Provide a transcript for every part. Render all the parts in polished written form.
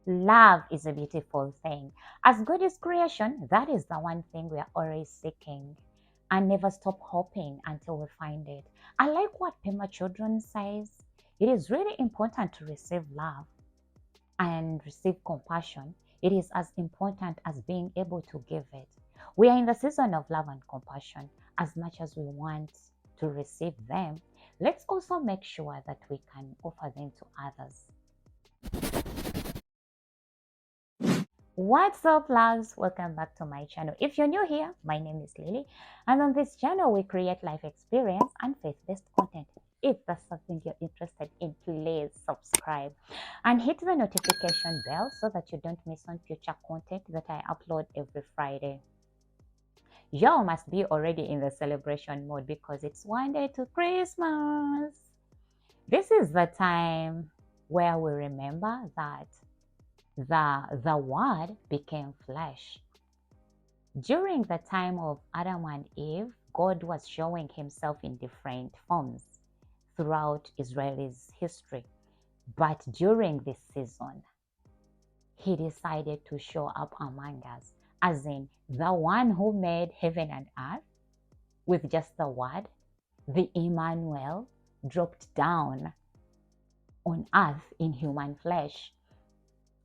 Love is a beautiful thing. As God is creation, that is the one thing we are always seeking and never stop hoping until we find it. I like what Pema Children says. It is really important to receive love and receive compassion. It is as important as being able to give it. We are in the season of love and compassion. As much as we want to receive them, let's also make sure that we can offer them to others. What's up, loves? Welcome back to my channel. If you're new here, my name is Lily, and on this channel we create life experience and faith-based content. If that's something you're interested in, please subscribe and hit the notification bell so that you don't miss on future content that I upload every Friday. Y'all must be already in the celebration mode because it's one day to Christmas. This is the time where we remember that the Word became flesh. During the time of Adam and Eve, God was showing himself in different forms throughout Israel's history. But during this season, he decided to show up among us, as in the one who made heaven and earth with just the Word, the Emmanuel, dropped down on earth in human flesh.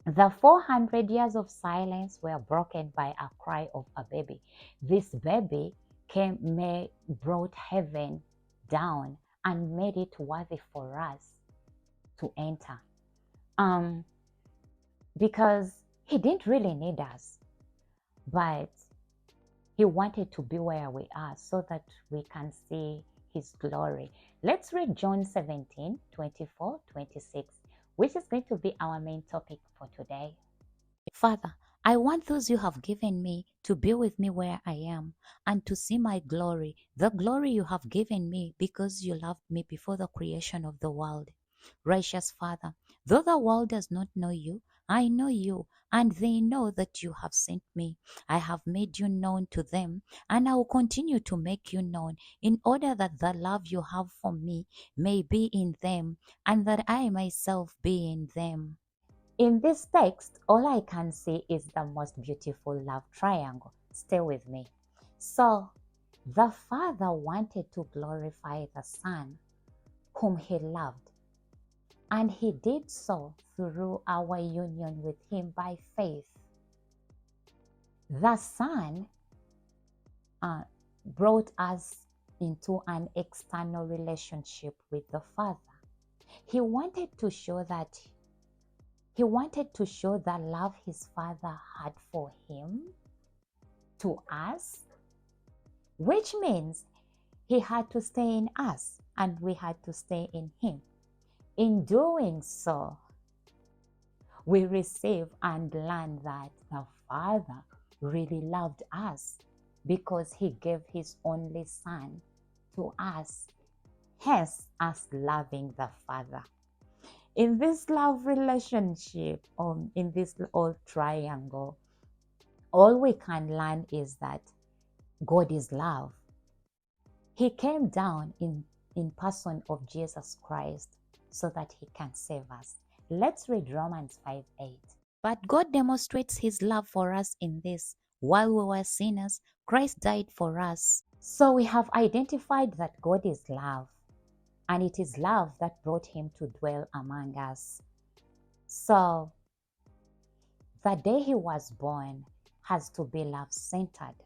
The 400 years of silence were broken by a cry of a baby. This baby brought heaven down and made it worthy for us to enter. Because he didn't really need us, but he wanted to be where we are so that we can see his glory. Let's read John 17, 24, 26. Which is going to be our main topic for today. Father, I want those you have given me to be with me where I am and to see my glory, the glory you have given me because you loved me before the creation of the world. Righteous Father, though the world does not know you, I know you, and they know that you have sent me. I have made you known to them, and I will continue to make you known, in order that the love you have for me may be in them, and that I myself be in them. In this text, all I can see is the most beautiful love triangle. Stay with me. So, the Father wanted to glorify the Son, whom he loved. And he did so through our union with him by faith. The Son brought us into an external relationship with the Father. He wanted to show the love his Father had for him to us, which means he had to stay in us and we had to stay in him. In doing so, we receive and learn that the Father really loved us because he gave his only Son to us, hence us loving the Father. In this love relationship, in this old triangle, all we can learn is that God is love. He came down in person of Jesus Christ so that he can save us. Let's read Romans 5:8. But God demonstrates his love for us in this: while we were sinners, Christ died for us. So we have identified that God is love, and it is love that brought him to dwell among us. So the day he was born has to be love-centered.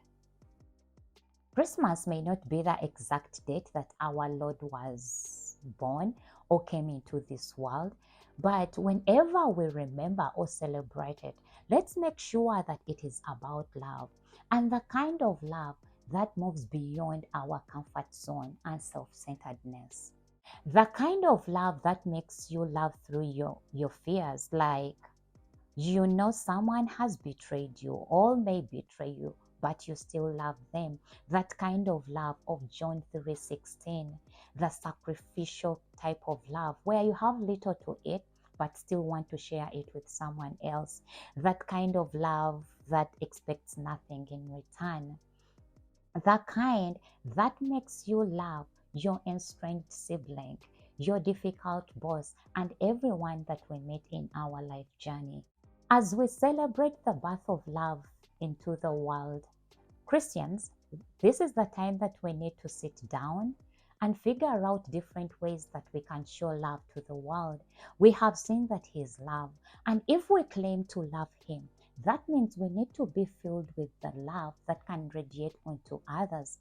Christmas may not be the exact date that our Lord was born or came into this world, but whenever we remember or celebrate it, let's make sure that it is about love, and the kind of love that moves beyond our comfort zone and self-centeredness. The kind of love that makes you love through your fears, like you know someone has betrayed you or may betray you, but you still love them. That kind of love of John 3:16, the sacrificial type of love where you have little to eat but still want to share it with someone else. That kind of love that expects nothing in return. The kind that makes you love your estranged sibling, your difficult boss, and everyone that we meet in our life journey. As we celebrate the birth of love into the world, Christians, this is the time that we need to sit down and figure out different ways that we can show love to the world. We have seen that He is love, and if we claim to love Him, that means we need to be filled with the love that can radiate onto others,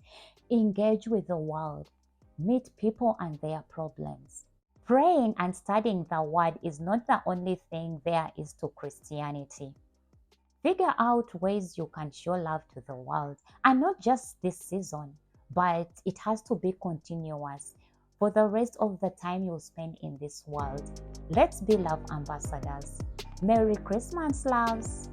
engage with the world, meet people and their problems. Praying and studying the Word is not the only thing there is to Christianity. Figure out ways you can show love to the world, and not just this season, but it has to be continuous for the rest of the time you spend in this world. Let's be love ambassadors. Merry Christmas, loves!